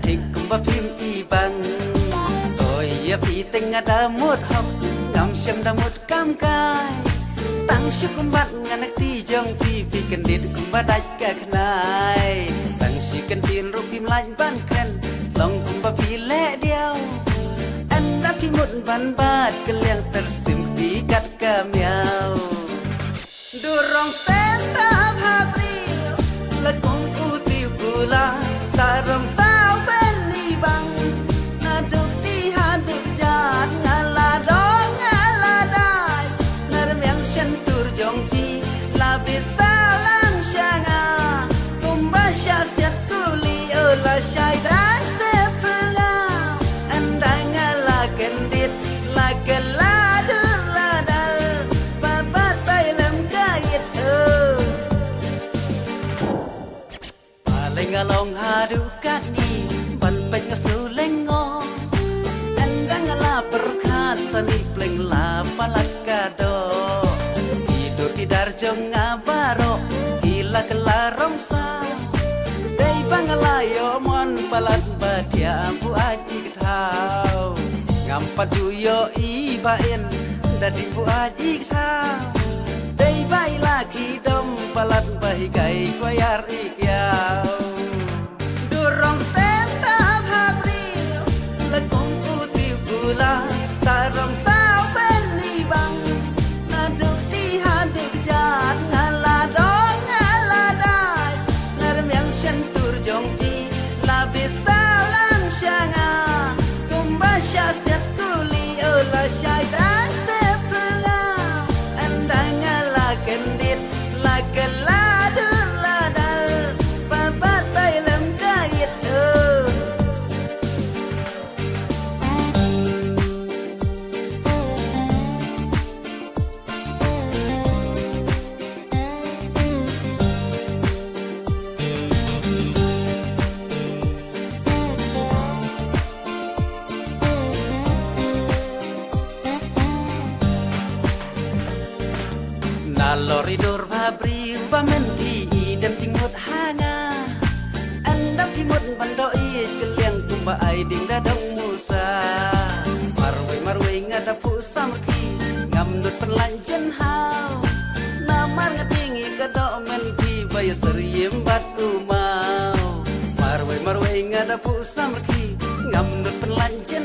thích cũng bà phim y bằng tôi phi tình ada một học ngắm xem đã một cam cay tăng sức cũng bắt ngàn nắc ti jong phi cần điện cũng bà đạch cả này tăng sĩ cần tiền rút phim lạnh ban khen lòng cũng bà phi lẽ đeo anh đã phi một văn bát cái liang tersim phi cắt cả mèo dorong senta April là con u tiêu gula ta rong sao bên đi bằng na được đi ha được jat ngala đó ngala dai na miang shen tur jong phi là biết sao lang shanga tumba sha siat kuli la shai dance step now and ngala kendit la kala dur la dal papa tai lam kait paling along hadu kani ban pek ngasu lengo anda ngala perkat sani pleng la palak kado tidur tidar jong ngabaro ila kelarong sa dei bangalayo mon palat badia bu aji thao ngampat juyo i baen dadi bu aji thao dei bai lagi dom palat bahi gai koyar ikyau durong senta April la kong utiu gula tarong sao bên ni bang na duk ti ha duk jat ngala dong ngala dai nar miang shen tur jong pi la bisao lang shanga kumba sha siat kuli la shai dance step now and ngala kendit la kala dur la dal papa tai lam kait Loridor babri bamenti idam tingut hanga andam timut bandoi keliang tumba aiding dadang musa marwe ngada pu samki ngamnut perlanjen hau namar ngatingi kadok menti bayo seriem batu mau marwe ngada pu samki ngamnut perlanjen